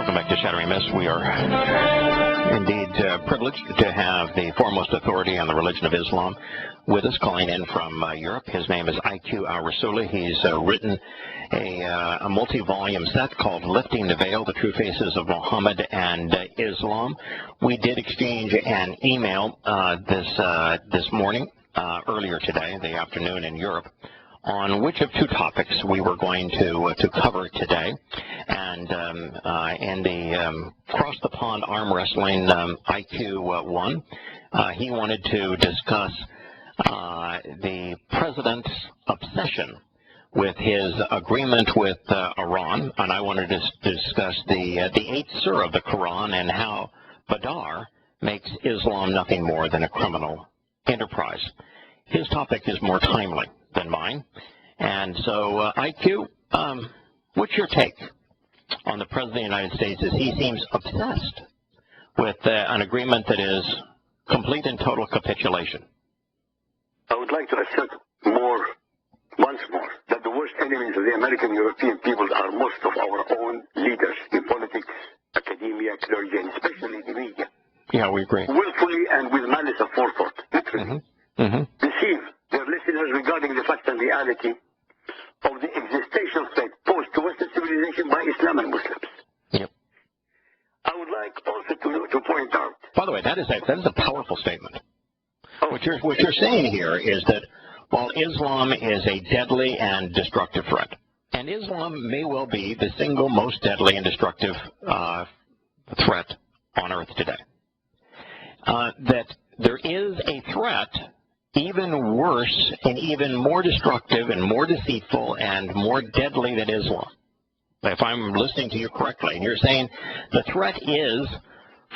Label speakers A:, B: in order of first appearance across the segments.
A: Welcome back to Shattering Myths. We are indeed privileged to have the foremost authority on the religion of Islam with us, calling in from Europe. His name is al-Rassooli. He's written a multi-volume set called Lifting the Veil, The True Faces of Muhammad and Islam. We did exchange an email this morning, earlier today, the afternoon in Europe, on which of two topics we were going to cover today. And in the cross-the-pond arm wrestling IQ1, he wanted to discuss the president's obsession with his agreement with Iran, and I wanted to discuss the 8th surah of the Quran and how Badr makes Islam nothing more than a criminal enterprise. His topic is more timely than mine. And so, IQ, what's your take on the President of the United States as he seems obsessed with an agreement that is complete and total capitulation?
B: I would like to assert once more, that the worst enemies of the American European people are most of our own leaders in politics, academia, clergy, and especially the media.
A: Yeah, we agree.
B: Willfully and with malice aforethought, literally. Deceive their listeners regarding the fact and reality of the existential threat posed to Western civilization by Islam and Muslims.
A: Yep.
B: I would like also to point out.
A: By the way, that is a powerful statement. Oh. What you're saying here is that while Islam is a deadly and destructive threat, and Islam may well be the single most deadly and destructive threat on earth today, that there is a threat even worse and even more destructive and more deceitful and more deadly than Islam. If I'm listening to you correctly, and you're saying the threat is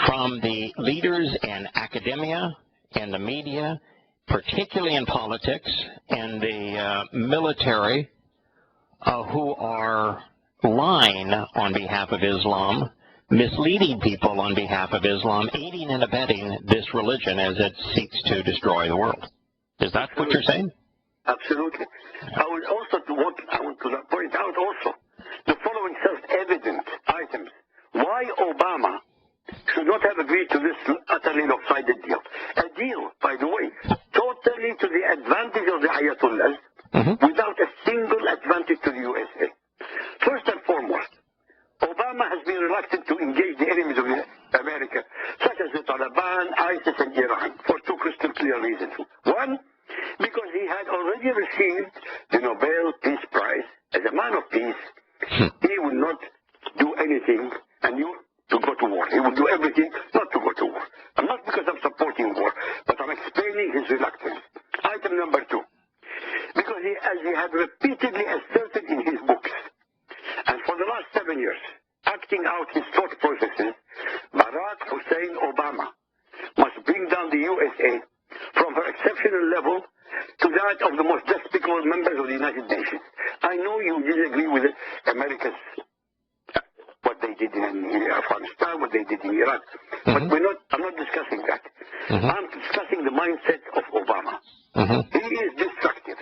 A: from the leaders in academia, in the media, particularly in politics, and the military, who are lying on behalf of Islam, misleading people on behalf of Islam, aiding and abetting this religion as it seeks to destroy the world. Is that what you're saying?
B: Absolutely. I want to point out also the following self-evident items. Why Obama should not have agreed to this utterly lopsided deal. A deal, by the way, totally to the advantage of the Ayatollahs, without a single advantage to the USA. First and foremost, Obama has been reluctant to engage the enemies of America, such as the Taliban, ISIS, and Iran, for two crystal clear reasons. One, because he had already received the Nobel Peace Prize. As a man of peace, he will not do anything to go to war. He will do everything not to go to war. And not because I'm supporting war, but I'm explaining his reluctance. Item number two, because as he had repeatedly asserted in his books, and for the last 7 years, acting out his thought processes, Barack Hussein Obama must bring down the USA from her exceptional level to that of the most despicable members of the United Nations. I know you disagree with America's, what they did in Afghanistan, what they did in Iraq, but I'm not discussing that. I'm discussing the mindset of Obama. He is destructive.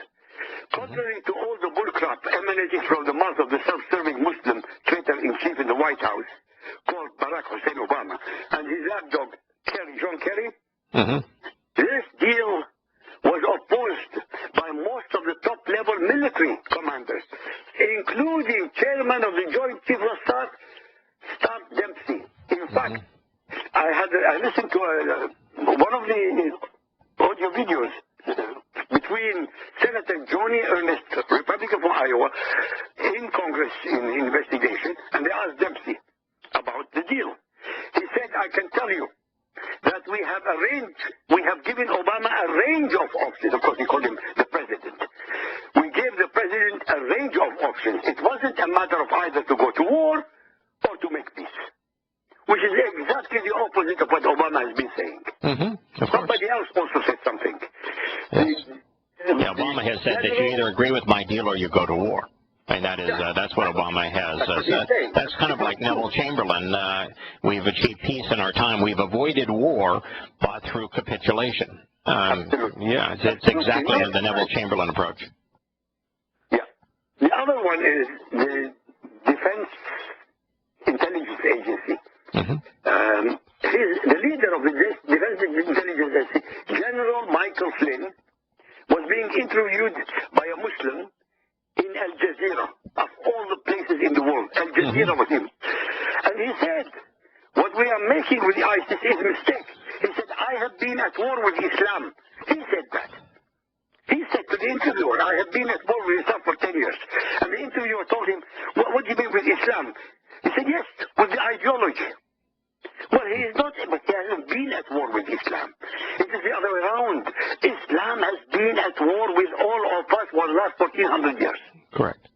B: Contrary to all the bullcrap emanating from the mouth of the self-serving Muslim traitor-in-chief in the White House, called Barack Hussein Obama, and his lapdog, John Kerry, this deal was opposed by most of the top-level military commanders, including Chairman of the Joint Chiefs of Staff, Dempsey. In fact, I listened to one of the audio videos between Senator Johnny Ernest, Republican from Iowa, in Congress in investigation, and they asked Dempsey about the deal. He said, I can tell you that we have given Obama a range of options. Of course, we called him the president. We gave the president a range of options. It wasn't a matter of either to go to war or to make peace, which is exactly the opposite of what Obama has been saying. Somebody else also said something.
A: Yeah, Obama has said that you either agree with my deal or you go to war. And that's what Obama has said. That's kind of like Neville Chamberlain. We've achieved peace in our time. We've avoided war, but through capitulation. Yeah, it's exactly the Neville Chamberlain approach.
B: Yeah. The other one is the defense Intelligence Agency. The leader of the Defense Intelligence Agency, General Michael Flynn, was being interviewed by a Muslim in Al Jazeera, of all the places in the world. Al Jazeera was him. And he said, what we are making with ISIS is a mistake. He said, I have been at war with Islam. He said that. He said to the interviewer, I have been at war with Islam for 10 years. And the interviewer told him, what do you mean with Islam? He said, yes, with the ideology. Well, he is not, but he hasn't been at war with Islam. It is the other way around. Islam has been at war with all of us for the last 1400 years.
A: Correct.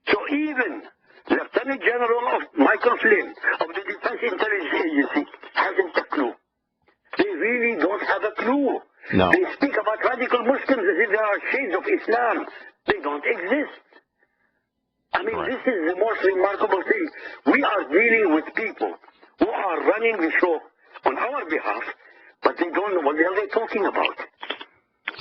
B: So even Lieutenant General of Michael Flynn of the Defense Intelligence Agency hasn't a clue. They really don't have a clue.
A: No.
B: They speak about radical Muslims as if they are shades of Islam. They don't exist. I mean,
A: Right.
B: This is the most remarkable thing. We are dealing with people who are running the show on our behalf, but they don't know what the hell they're talking about.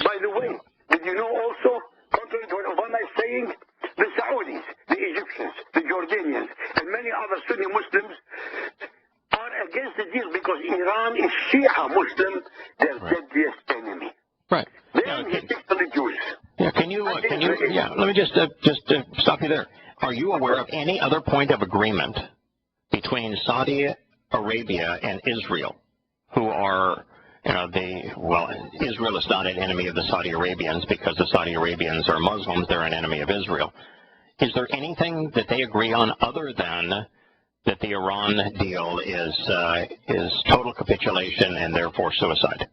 B: By the way, did you know also, contrary to what Obama is saying, the Saudis, the Egyptians, the Jordanians, and many other Sunni Muslims are against the deal because Iran is Shia Muslim, their deadliest enemy.
A: Right.
B: Then he sticks to the Jews.
A: Yeah, let me just stop you there. Are you aware of any other point of agreement between Saudi Arabia and Israel, who are, Israel is not an enemy of the Saudi Arabians because the Saudi Arabians are Muslims, they're an enemy of Israel. Is there anything that they agree on other than that the Iran deal is total capitulation and therefore suicide?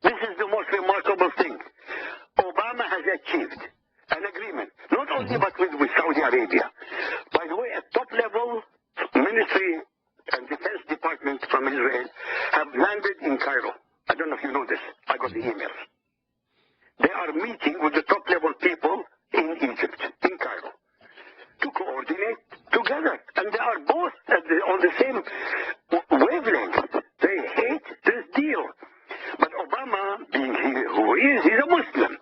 B: This is the most remarkable thing. Obama has achieved an agreement, not only but with Saudi Arabia. By the way, at top level, military and defense department from Israel have landed in Cairo. I don't know if you know this. I got the emails. They are meeting with the top level people in Egypt, in Cairo, to coordinate together. And they are both on the same wavelength. They hate this deal. But Obama, being who he is, he's a Muslim.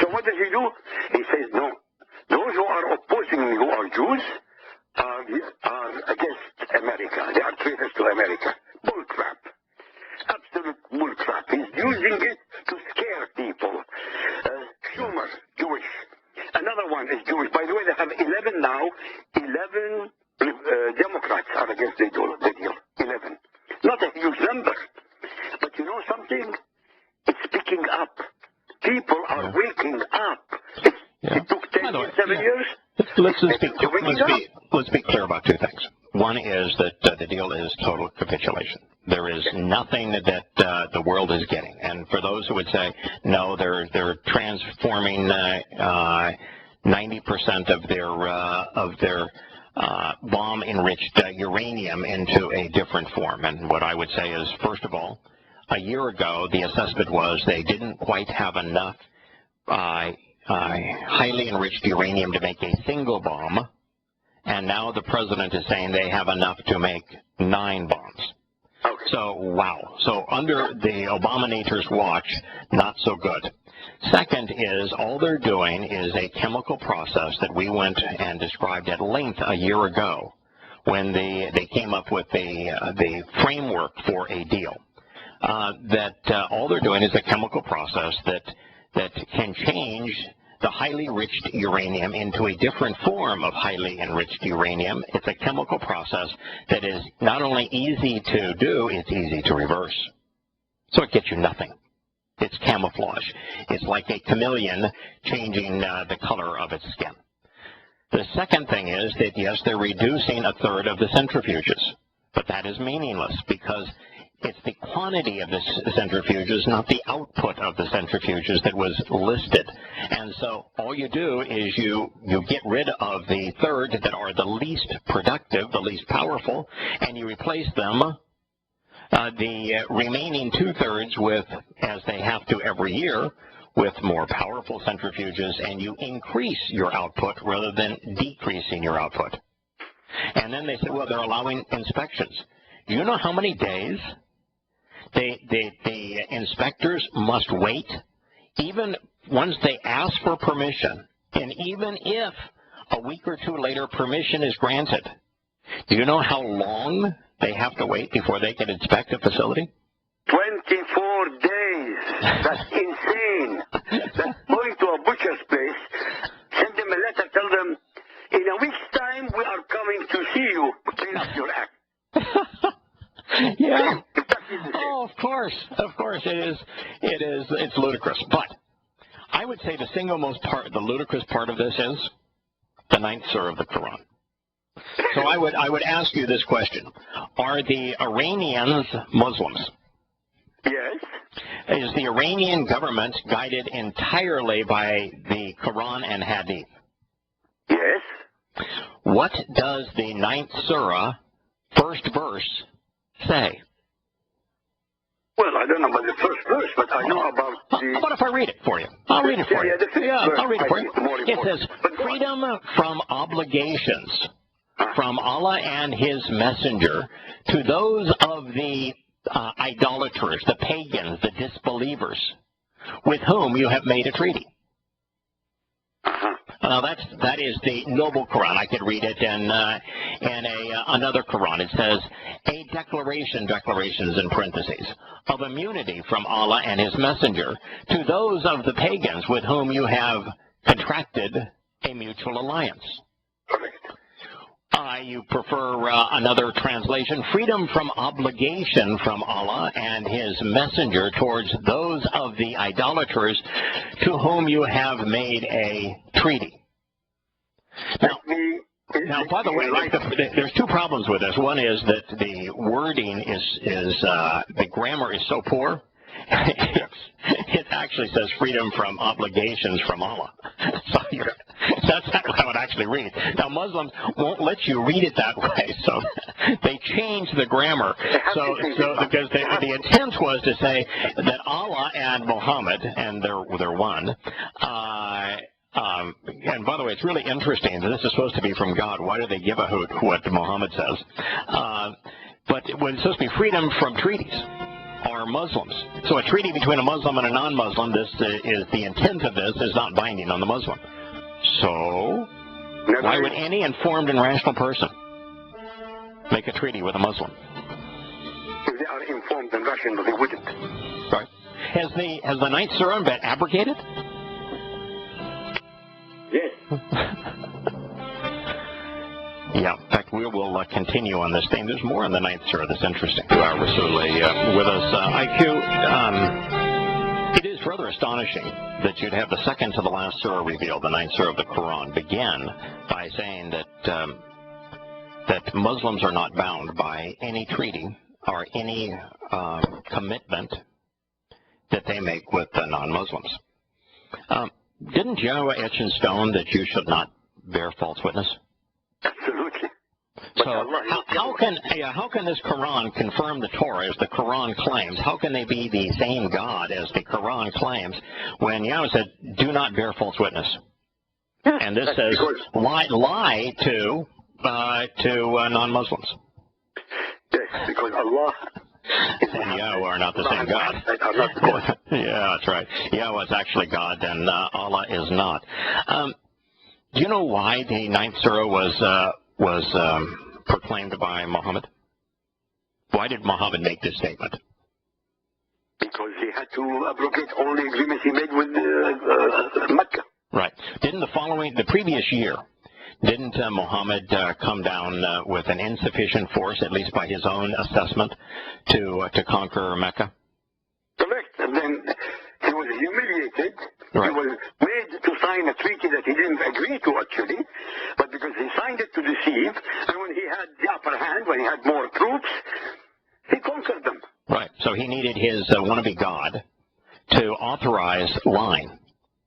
B: So what does he do? He says, no, those who are opposing me, who are Jews, are against America. They are traitors to America. Bull crap. Absolute bull crap. He's using it to scare people. Schumer, Jewish. Another one is Jewish. By the way, they have 11 now. 11 Democrats are against the deal. 11. Not a huge number. But you know something? It's picking up. People are waking up. It took 10 years, 7 years.
A: Let's be clear about two things. One is that the deal is total capitulation. There is nothing that the world is getting. And for those who would say, no, they're transforming 90% of their bomb-enriched uranium into a different form. And what I would say is, first of all, a year ago, the assessment was they didn't quite have enough highly enriched uranium to make a single bomb, and now the president is saying they have enough to make 9 bombs.
B: Okay.
A: So, wow. So under the Obamanator's watch, not so good. Second is all they're doing is a chemical process that we went and described at length a year ago when they came up with the framework for a deal. All they're doing is a chemical process that can change the highly enriched uranium into a different form of highly enriched uranium. It's a chemical process that is not only easy to do, it's easy to reverse. So it gets you nothing. It's camouflage. It's like a chameleon changing the color of its skin. The second thing is that, yes, they're reducing a third of the centrifuges, but that is meaningless because it's the quantity of the centrifuges, not the output of the centrifuges that was listed. And so all you do is you get rid of the third that are the least productive, the least powerful, and you replace them, the remaining 2/3 with, as they have to every year, with more powerful centrifuges, and you increase your output rather than decreasing your output. And then they said, well, they're allowing inspections. Do you know how many days the inspectors must wait, even once they ask for permission, and even if a week or two later permission is granted, Do you know how long they have to wait before they can inspect a facility?
B: 24 days. That's insane. That's going to a butcher's place, send them a letter, tell them, in a week's time we are coming to see you to clean up your act.
A: Yeah. Oh, of course. Of course it is. It's ludicrous. But I would say the the ludicrous part of this is the ninth surah of the Quran. So I would ask you this question. Are the Iranians Muslims?
B: Yes.
A: Is the Iranian government guided entirely by the Quran and Hadith?
B: Yes.
A: What does the ninth surah, first verse, say?
B: Well, I don't know about the first verse, but I know about the...
A: How about if I read it for you? I'll read it for you. I'll read it for you. It says, freedom from obligations from Allah and His Messenger to those of the idolaters, the pagans, the disbelievers, with whom you have made a treaty. Now that is the noble Quran. I could read it in another Quran. It says a declarations in parentheses, of immunity from Allah and His Messenger to those of the pagans with whom you have contracted a mutual alliance. You prefer another translation, freedom from obligation from Allah and His Messenger towards those of the idolaters to whom you have made a treaty. Now, by the way, there's two problems with this. One is that the wording the grammar is so poor. It actually says freedom from obligations from Allah. So that's how it actually reads. Now, Muslims won't let you read it that way, so they change the grammar. So because the intent was to say that Allah and Muhammad, and they're one. And by the way, it's really interesting that this is supposed to be from God. Why do they give a hoot what Muhammad says? But when it's supposed to be freedom from treaties, are Muslims. So a treaty between a Muslim and a non-Muslim, the intent of this is not binding on the Muslim. So why would any informed and rational person make a treaty with a Muslim?
B: If they are informed and rational, they wouldn't.
A: Right. Has the ninth surah been abrogated?
B: Yes.
A: Yeah, in fact, we will continue on this thing. There's more in the ninth surah that's interesting. al-Rassooli with us. IQ, it is rather astonishing that you'd have the second to the last surah revealed, the ninth surah of the Quran, begin by saying that Muslims are not bound by any treaty or any commitment that they make with the non-Muslims. Didn't Yahowah etch in stone that you should not bear false witness?
B: Absolutely.
A: So how can this Quran confirm the Torah as the Quran claims? How can they be the same God as the Quran claims when Yahowah said, do not bear false witness? And this says, lie to non-Muslims.
B: Yes, because Allah
A: and Yahowah are not the same God. Yeah, that's right. Yahowah is actually God, and Allah is not. Do you know why the ninth surah was proclaimed by Muhammad? Why did Muhammad make this statement?
B: Because he had to abrogate all the agreements he made with Mecca.
A: Right. Didn't the previous year, didn't Muhammad come down with an insufficient force, at least by his own assessment, to conquer Mecca?
B: Correct. And then he was humiliated.
A: Right.
B: He was made to sign a treaty that he didn't agree to, actually, but because he signed it to deceive, and when he had the upper hand, when he had more troops, he conquered them.
A: Right. So he needed his wannabe God to authorize lying.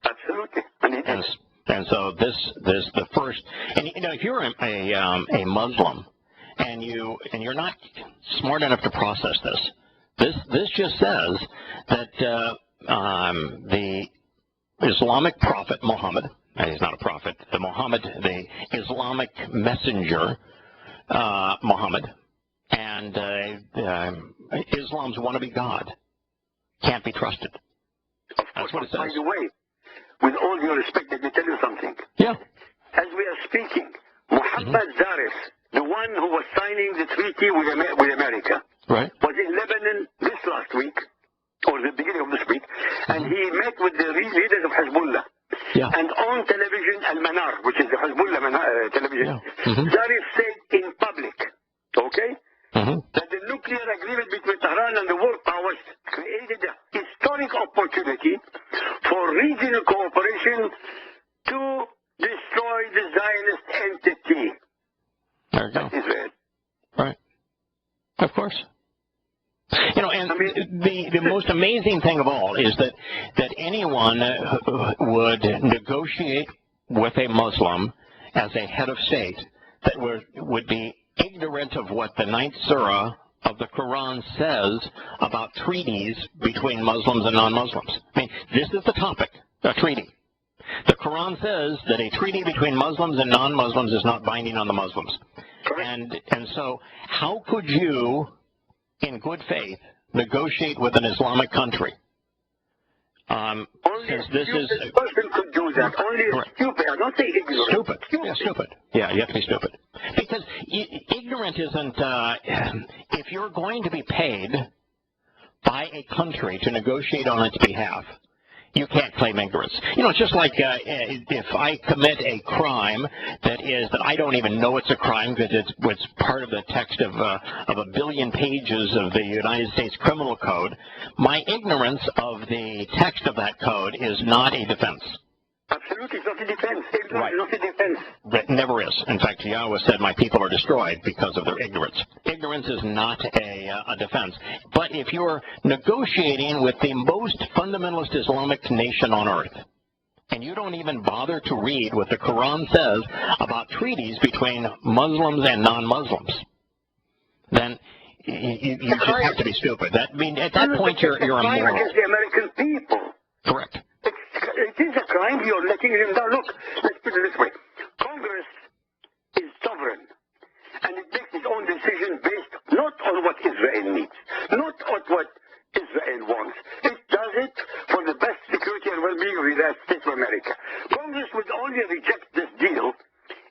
B: Absolutely.
A: And so the first, and you know, if you're a Muslim and you're not smart enough to process this just says that the Islamic prophet Muhammad, he's not a prophet, the Islamic messenger Muhammad, and Islam's wannabe God can't be trusted.
B: Of course.
A: That's what it says.
B: By the way, with all due respect, let me tell you something.
A: Yeah.
B: As we are speaking, Muhammad Zarif the one who was signing the treaty with America,
A: Right.
B: was in Lebanon this last week, or the beginning of this week, and he met with the leaders of Hezbollah.
A: Yeah.
B: And on television, Al-Manar, which is the Hezbollah television, Zarif said in public, okay, that the nuclear agreement between Tehran and the world powers created a historic opportunity for regional cooperation to destroy the Zionist entity.
A: There you go.
B: That's Israel.
A: Right. Of course. You know, and the most amazing thing of all is that anyone would negotiate with a Muslim as a head of state that would be ignorant of what the 9th Surah of the Quran says about treaties between Muslims and non-Muslims. I mean, this is the topic, a treaty. The Quran says that a treaty between Muslims and non-Muslims is not binding on the Muslims. And so how could you, in good faith, negotiate with an Islamic country?
B: Only
A: Since
B: a
A: this
B: stupid
A: is
B: person could do that. Only a stupid. I don't say ignorant.
A: stupid. Yeah, stupid. Yeah, you have to be stupid. Because ignorant isn't, if you're going to be paid by a country to negotiate on its behalf, you can't claim ignorance. You know, it's just like if I commit a crime that I don't even know it's a crime because it's part of the text of a billion pages of the United States Criminal Code, my ignorance of the text of that code is not a defense.
B: Absolutely, it's not a defense. Ignorance
A: Right.
B: is not a defense.
A: It never is. In fact, Yahowah said, "My people are destroyed because of their ignorance." Ignorance is not a defense. But if you're negotiating with the most fundamentalist Islamic nation on earth, and you don't even bother to read what the Quran says about treaties between Muslims and non-Muslims, then you just have to be stupid. At that point, you're immoral.
B: Against the American people.
A: Correct.
B: It is a crime. You're letting them down. Look, let's put it this way. Congress is sovereign, and it makes its own decision based not on what Israel needs, not on what Israel wants. It does it for the best security and well-being of the United States of America. Congress would only reject this deal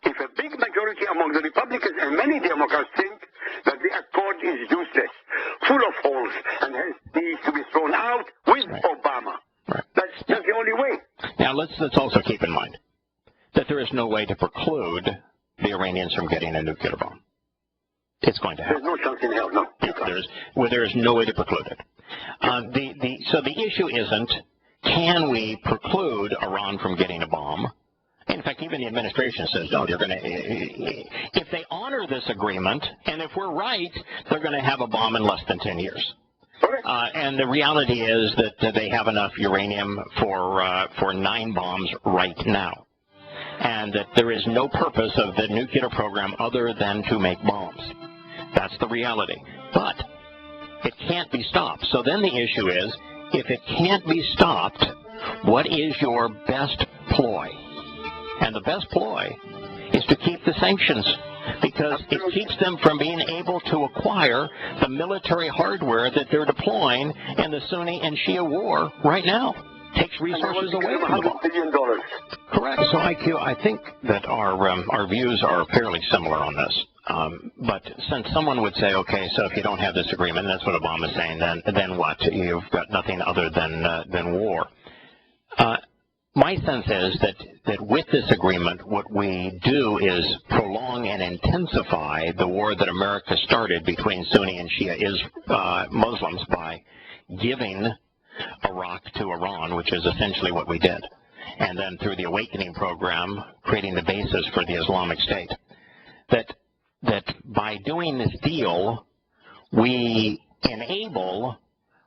B: if a big majority among the Republicans and many Democrats think that the accord is useless, full of holes, and hence needs to be thrown out with Obama.
A: Right.
B: That's the only way.
A: Now, let's also keep in mind that there is no way to preclude the Iranians from getting a nuclear bomb. It's going to happen.
B: There's no chance in hell, no.
A: There is no way to preclude it. So the issue isn't, can we preclude Iran from getting a bomb? In fact, even the administration says, no, they're going to, if they honor this agreement, and if we're right, they're going to have a bomb in less than 10 years. And the reality is that they have enough uranium for 9 bombs right now. And that there is no purpose of the nuclear program other than to make bombs. That's the reality. But it can't be stopped. So then the issue is, if it can't be stopped, what is your best ploy? And the best ploy is to keep the sanctions, because it keeps them from being able to acquire the military hardware that they're deploying in the Sunni and Shia war right now. Takes resources away from them.
B: $100 billion.
A: Correct. So, IQ, I think that our views are fairly similar on this. But since someone would say, okay, so if you don't have this agreement, and that's what Obama's saying, then what? You've got nothing other than war. My sense is that with this agreement, what we do is prolong and intensify the war that America started between Sunni and Shia Muslims by giving Iraq to Iran, which is essentially what we did. And then through the Awakening program, creating the basis for the Islamic State. That by doing this deal, we enable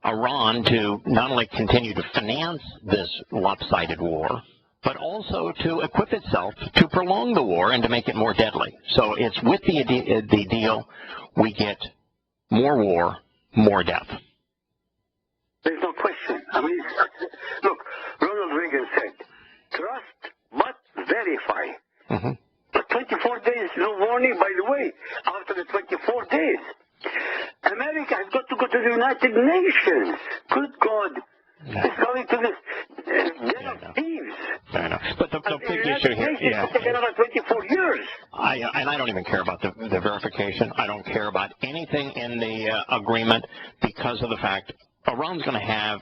A: Iran to not only continue to finance this lopsided war, but also to equip itself to prolong the war and to make it more deadly. So it's with the deal we get more war, more death.
B: There's no question. I mean, look, Ronald Reagan said, trust but verify.
A: Mm-hmm.
B: But 24 days, no warning, by the way. After the 24 days, America has got to go to the United Nations. Good God. It's going to this den of thieves.
A: I know. But the big issue here,
B: It took another 24 years.
A: And I don't even care about the verification. I don't care about anything in the agreement because of the fact Iran's going to have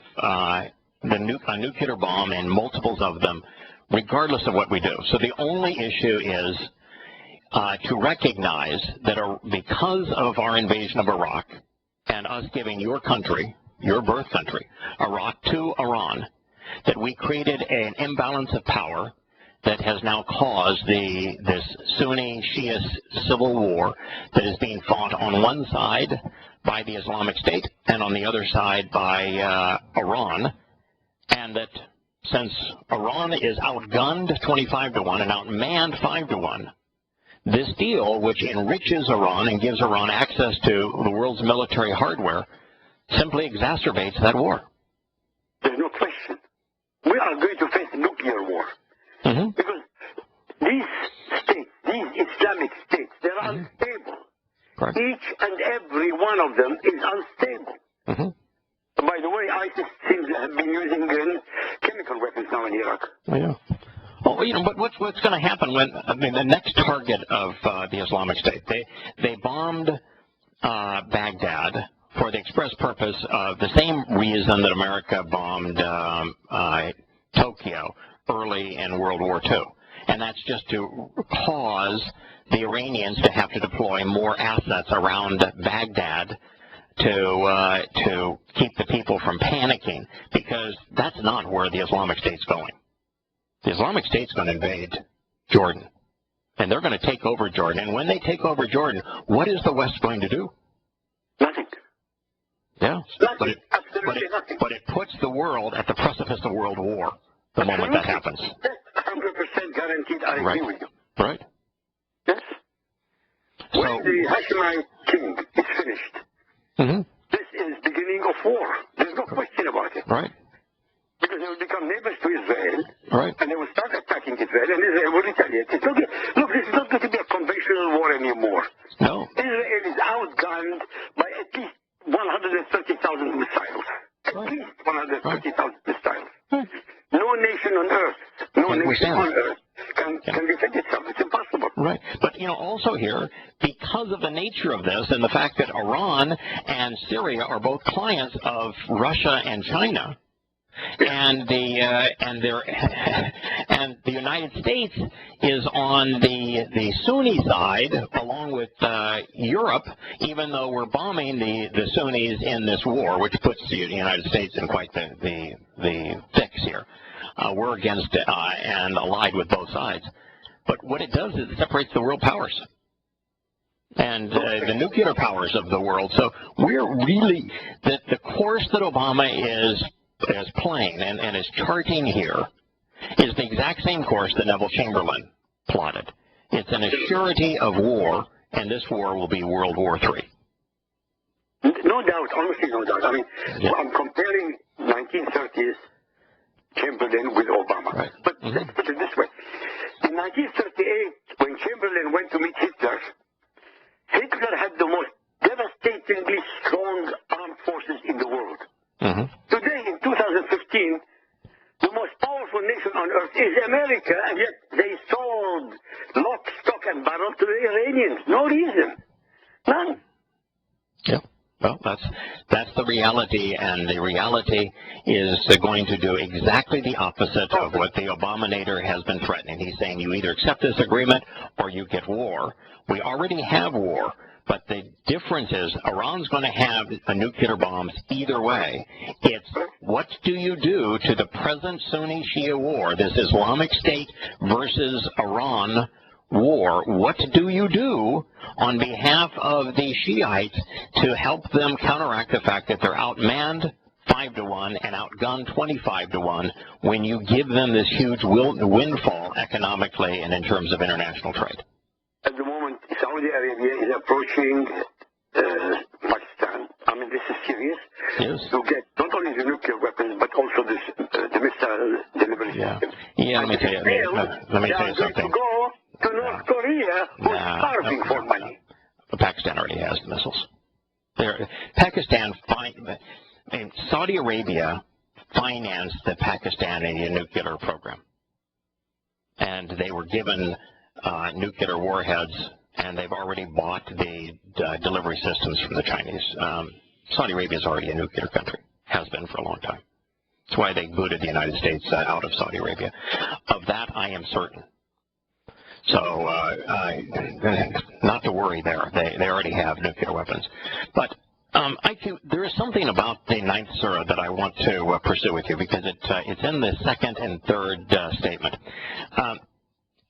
A: a nuclear bomb and multiples of them, regardless of what we do. So the only issue is to recognize that because of our invasion of Iraq and us giving your country, your birth country, Iraq to Iran, that we created an imbalance of power that has now caused this Sunni-Shia civil war that is being fought on one side by the Islamic State and on the other side by Iran, and that since Iran is outgunned 25-1 and outmanned 5-1, this deal, which enriches Iran and gives Iran access to the world's military hardware, simply exacerbates that war.
B: There's no question. We are going to face a nuclear war.
A: Mm-hmm.
B: Because these states, these Islamic states, they're unstable.
A: Correct.
B: Each and every one of them is unstable.
A: Mm-hmm.
B: By the way, ISIS seems to have been using chemical weapons now in Iraq.
A: Oh, yeah. Well, but what's going to happen when the next target of the Islamic State? They bombed Baghdad for the express purpose of the same reason that America bombed Tokyo early in World War II, and that's just to cause the Iranians to have to deploy more assets around Baghdad to keep the people from panicking, because that's not where the Islamic State's going. The Islamic State's going to invade Jordan, and they're going to take over Jordan. And when they take over Jordan, what is the West going to do?
B: Nothing.
A: Yeah,
B: Nothing.
A: But it puts the world at the precipice of world war the moment that happens.
B: That's 100% guaranteed. I agree with you.
A: Right.
B: Yes.
A: So,
B: when the Hashemite king is finished, this is beginning of war. There's no question about it.
A: Right.
B: Because they will become neighbors to Israel,
A: right,
B: and they will start attacking Israel, and Israel will retaliate. Look, this is not going to be a conventional war anymore.
A: No.
B: Israel is outgunned by at least 130,000 missiles. At least 130,000 missiles.
A: Right.
B: No nation on earth, can defend itself. It's impossible.
A: Right. But, also here, because of the nature of this and the fact that Iran and Syria are both clients of Russia and China, and the United States is on the Sunni side, along with Europe, even though we're bombing the Sunnis in this war, which puts the United States in quite the fix here. We're against and allied with both sides. But what it does is it separates the world powers and the nuclear powers of the world. So we're really, the course that Obama is playing and is charting here is the exact same course that Neville Chamberlain plotted. It's an assurity of war, and this war will be World War III.
B: No doubt, honestly no doubt. I mean, I'm comparing 1930s Chamberlain with Obama.
A: Right.
B: But let's put it this way. In 1938, when Chamberlain went to meet Hitler, Hitler had the most devastatingly strong armed forces in the world. Today, in 2015, the most powerful nation on earth is America, and yet they sold lock, stock, and barrel to the Iranians. No reason. None.
A: Yeah. Well, that's the reality, and the reality is going to do exactly the opposite of what the Obamanator has been threatening. He's saying you either accept this agreement or you get war. We already have war, but the difference is Iran's going to have nuclear bombs either way. It's what do you do to the present Sunni-Shia war, this Islamic State versus Iran war? What do you do on behalf of the Shiites to help them counteract the fact that they're outmanned 5-1 and outgunned 25-1 when you give them this huge windfall economically and in terms of international trade?
B: At the moment, Saudi Arabia is approaching Pakistan. I mean, this is serious.
A: Yes.
B: To get not only the nuclear weapons, but also the missile delivery system.
A: Yeah, let me tell you something.
B: To go to North Korea, who's starving for money.
A: Pakistan already has the missiles. Pakistan, Saudi Arabia financed the Pakistani nuclear program. And they were given nuclear warheads, and they've already bought the delivery systems from the Chinese. Saudi Arabia is already a nuclear country, has been for a long time. That's why they booted the United States out of Saudi Arabia. Of that, I am certain. So, not to worry there. They already have nuclear weapons. But there is something about the ninth surah that I want to pursue with you, because it's in the second and third statement.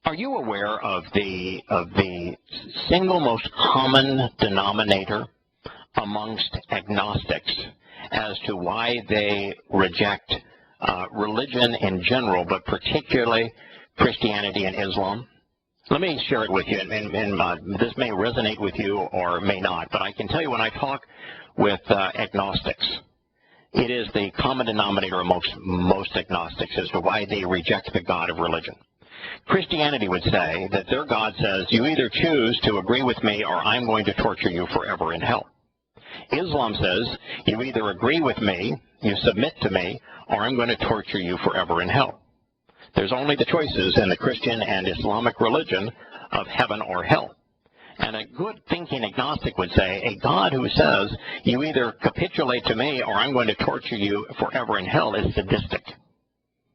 A: Are you aware of the single most common denominator amongst agnostics as to why they reject religion in general, but particularly Christianity and Islam? Let me share it with you, and this may resonate with you or may not, but I can tell you when I talk with agnostics, it is the common denominator amongst most agnostics as to why they reject the God of religion. Christianity would say that their God says, you either choose to agree with me or I'm going to torture you forever in hell. Islam says, you either agree with me, you submit to me, or I'm going to torture you forever in hell. There's only the choices in the Christian and Islamic religion of heaven or hell. And a good thinking agnostic would say, a God who says, you either capitulate to me or I'm going to torture you forever in hell is sadistic.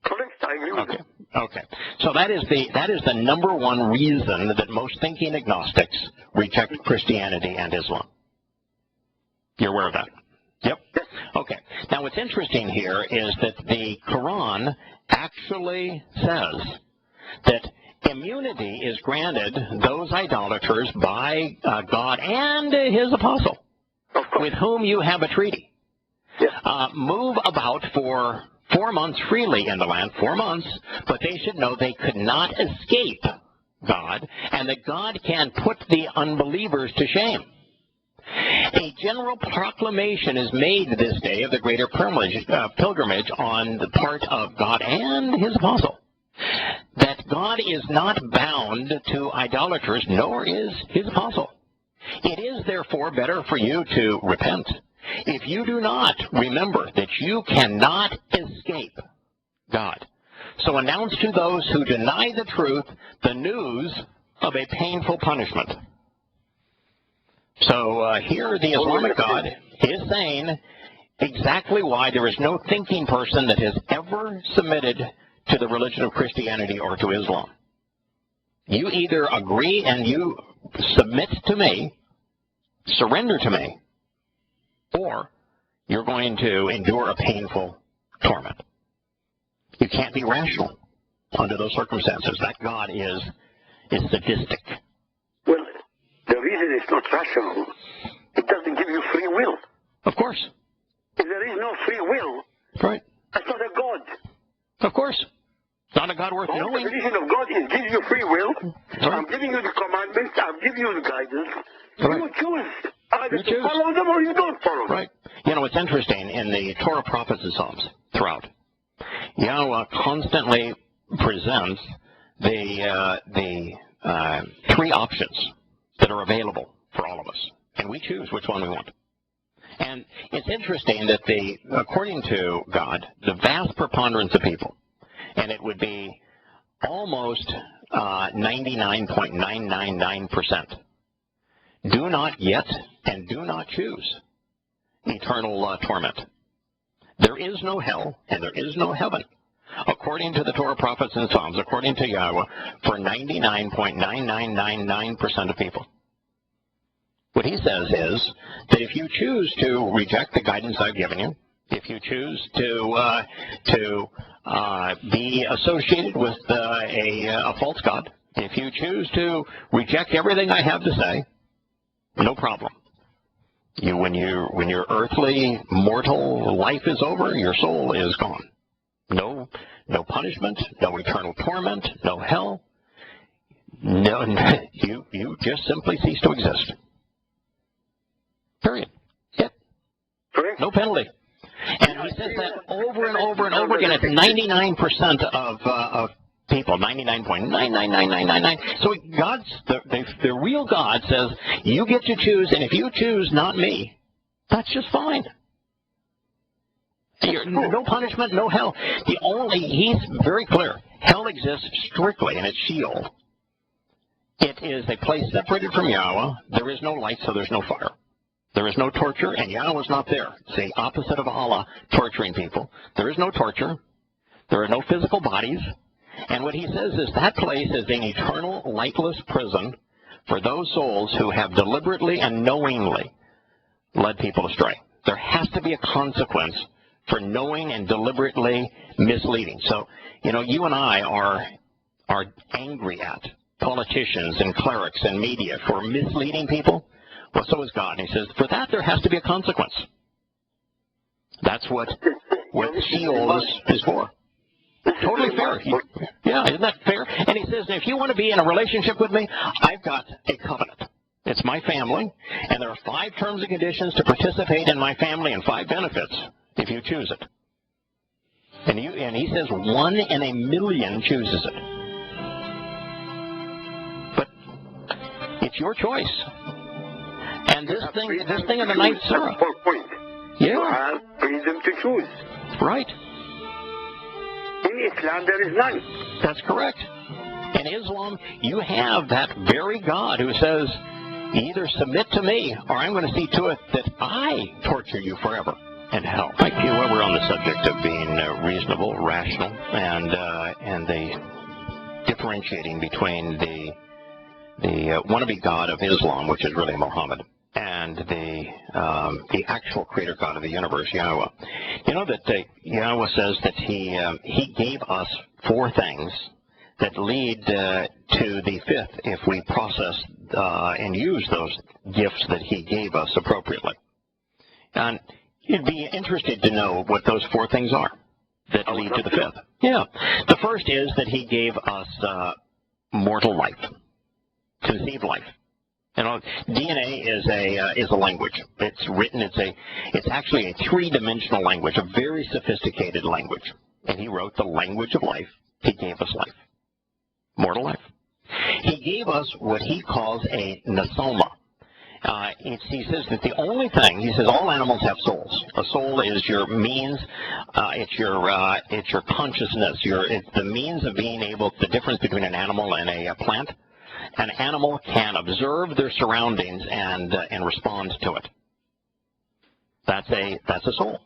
B: Correct, I agree with you.
A: Okay. So that is the number one reason that most thinking agnostics reject Christianity and Islam. You're aware of that? Yep. Okay. Now what's interesting here is that the Quran actually says that immunity is granted those idolaters by God and his apostle, with whom you have a treaty.
B: Yes.
A: Move about for 4 months freely in the land, 4 months, but they should know they could not escape God, and that God can put the unbelievers to shame. A general proclamation is made this day of the greater pilgrimage on the part of God and his apostle, that God is not bound to idolaters, nor is his apostle. It is therefore better for you to repent. If you do not, remember that you cannot escape God. So announce to those who deny the truth the news of a painful punishment. So here the Islamic God is saying exactly why there is no thinking person that has ever submitted to the religion of Christianity or to Islam. You either agree and you submit to me, surrender to me, or you're going to endure a painful torment. You can't be rational under those circumstances. That God is sadistic.
B: Well, the reason it's not rational, it doesn't give you free will.
A: Of course.
B: If there is no free will,
A: right,
B: that's not a God.
A: Of course. It's not a God worth knowing.
B: The religion of God is gives you free will.
A: Right.
B: I'm giving you the commandments. I'm giving you the guidance.
A: Right.
B: You choose either to follow them or you don't follow them.
A: Right. You know, it's interesting. In the Torah, prophets, and Psalms throughout, Yahowah constantly presents the three options that are available for all of us, and we choose which one we want. And it's interesting that according to God, the vast preponderance of people, and it would be almost 99.999%, do not yet and do not choose eternal torment. There is no hell and there is no heaven, according to the Torah, prophets, and Psalms, according to Yahowah, for 99.9999% of people. What he says is that if you choose to reject the guidance I've given you, if you choose to be associated with a false god, if you choose to reject everything I have to say, no problem. When your earthly mortal life is over, your soul is gone. No punishment, no eternal torment, no hell. No, you just simply cease to exist. Period. Yep. No penalty. And he says that over and over and over again. It's 99% of people, 99.99999. So the real God says, you get to choose, and if you choose not me, that's just fine. No punishment, no hell. He's very clear. Hell exists strictly, and it's Sheol. It is a place separated from Yahowah. There is no light, so there's no fire. There is no torture, and Yahowah's not there. It's the opposite of Allah torturing people. There is no torture. There are no physical bodies. And what he says is that place is an eternal, lightless prison for those souls who have deliberately and knowingly led people astray. There has to be a consequence for knowing and deliberately misleading. So, you and I are angry at politicians and clerics and media for misleading people. Well, so is God. And he says, for that there has to be a consequence. That's what Sheol is for. Totally fair. Yeah, isn't that fair? And he says, if you want to be in a relationship with me, I've got a covenant. It's my family, and there are 5 terms and conditions to participate in my family and 5 benefits if you choose it. And he says 1 in a million chooses it. But it's your choice. And this thing in the ninth surah.
B: Yeah. You have freedom to choose.
A: Right.
B: In Islam, there is none.
A: That's correct. In Islam, you have that very God who says, either submit to me, or I'm going to see to it that I torture you forever in hell. Like while we're on the subject of being reasonable, rational, and the differentiating between the wannabe God of Islam, which is really Muhammad, and the actual creator God of the universe, Yahowah. You know that Yahowah says that he gave us 4 things that lead to the 5th if we process and use those gifts that he gave us appropriately. And you'd be interested to know what those 4 things are that lead to the 5th. Yeah. The first is that he gave us mortal life, conceived life. DNA is a language. It's written. It's actually a 3-dimensional language, a very sophisticated language. And he wrote the language of life. He gave us life, mortal life. He gave us what he calls a nasoma. He says that the only thing, he says all animals have souls. A soul is your means, it's your consciousness, it's the means of being able, the difference between an animal and a plant. An animal can observe their surroundings and respond to it. That's a soul.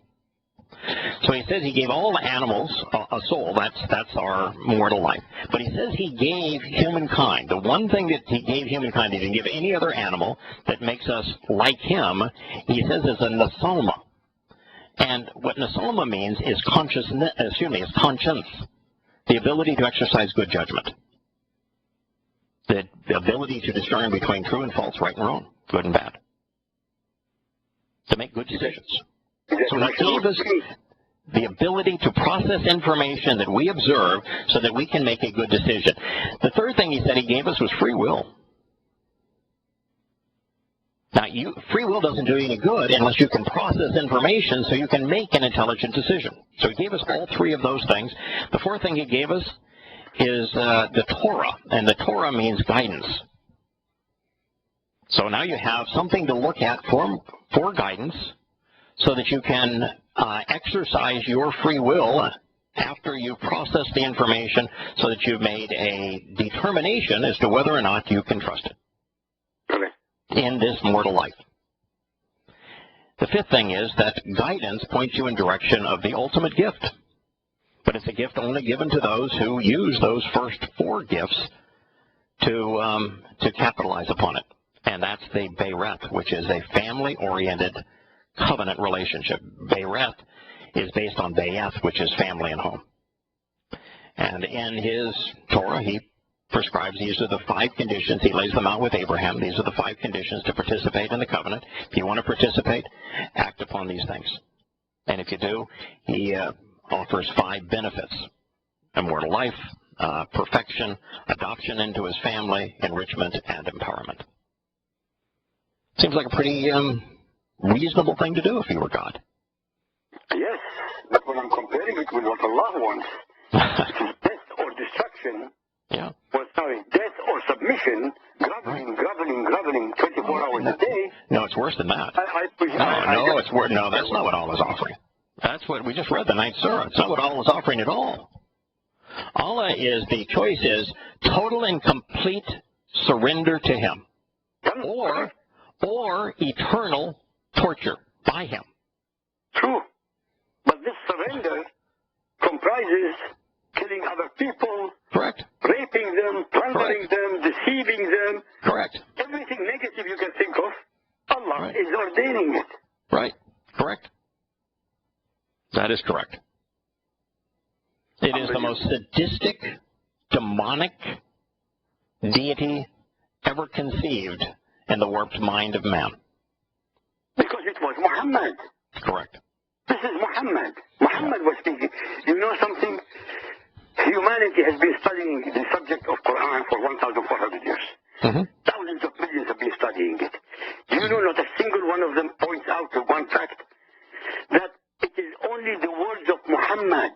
A: So he says he gave all the animals a soul. That's our mortal life. But he says he gave humankind, the one thing that he gave humankind, he didn't give any other animal that makes us like him, he says is a nasoma. And what nasoma means is conscience, the ability to exercise good judgment. The ability to discern between true and false, right and wrong, good and bad. To make good decisions. So he gave us the ability to process information that we observe so that we can make a good decision. The third thing he said he gave us was free will. Now, free will doesn't do you any good unless you can process information so you can make an intelligent decision. So he gave us all 3 of those things. The 4th thing he gave us is the Torah, and the Torah means guidance. So now you have something to look at for guidance so that you can exercise your free will after you've processed the information so that you've made a determination as to whether or not you can trust it in this mortal life. The 5th thing is that guidance points you in direction of the ultimate gift. But it's a gift only given to those who use those first 4 gifts to capitalize upon it. And that's the Beireth, which is a family-oriented covenant relationship. Beireth is based on Bayeth, which is family and home. And in his Torah, he prescribes these are the 5 conditions. He lays them out with Abraham. These are the 5 conditions to participate in the covenant. If you want to participate, act upon these things. And if you do, he offers 5 benefits: immortal life, perfection, adoption into his family, enrichment, and empowerment. Seems like a pretty reasonable thing to do if you were God.
B: Yes, but when I'm comparing it with what Allah wants, which is death or destruction, death or submission, groveling 24 hours a day.
A: No, it's worse than that.
B: That's not what Allah is offering.
A: That's what we just read, the 9th surah. It's not what Allah is offering at all. Allah is, the choice is total and complete surrender to Him, or eternal torture by Him.
B: True. But this surrender comprises killing other people,
A: correct,
B: raping them, plundering them, deceiving them.
A: Correct.
B: Everything negative you can think of, Allah is ordaining it.
A: Right. Correct. That is correct. It is the most sadistic, demonic deity ever conceived in the warped mind of man.
B: Because it was Muhammad.
A: Correct.
B: This is Muhammad. Muhammad was speaking. You know something? Humanity has been studying the subject of Quran for 1,400 years.
A: Mm-hmm.
B: Thousands of millions have been studying it. Do you know not a single one of them points out to one fact? That it is only the words of Muhammad.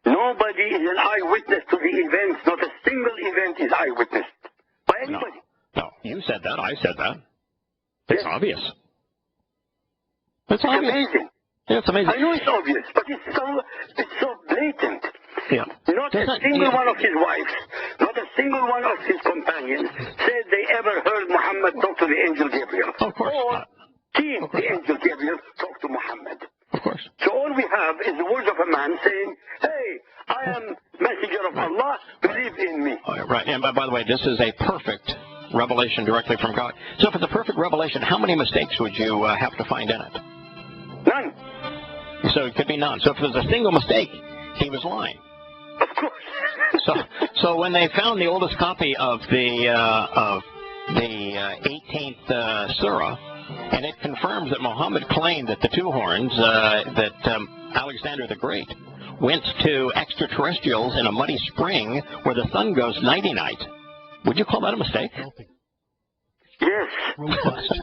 B: Nobody is an eyewitness to the events. Not a single event is eyewitnessed by anybody.
A: No, you said that. I said that. It's obvious. It's obvious.
B: Amazing.
A: Yeah, it's amazing.
B: I know it's obvious, but it's so blatant.
A: Yeah.
B: Not a single one of his wives, not a single one of his companions said they ever heard Muhammad talk to the angel Gabriel.
A: Of course
B: or
A: not.
B: seen the angel Gabriel talk to Muhammad.
A: Of course.
B: So all we have is the words of a man saying, hey, I am messenger of Allah, believe in me.
A: Right, and by the way, this is a perfect revelation directly from God. So if it's a perfect revelation, how many mistakes would you have to find in it?
B: None.
A: So it could be none. So if there's a single mistake, he was lying.
B: Of course.
A: So when they found the oldest copy of the 18th surah, and it confirms that Muhammad claimed that the two horns, that Alexander the Great went to extraterrestrials in a muddy spring where the sun goes nighty-night, would you call that a mistake?
B: Yes.
A: Robust.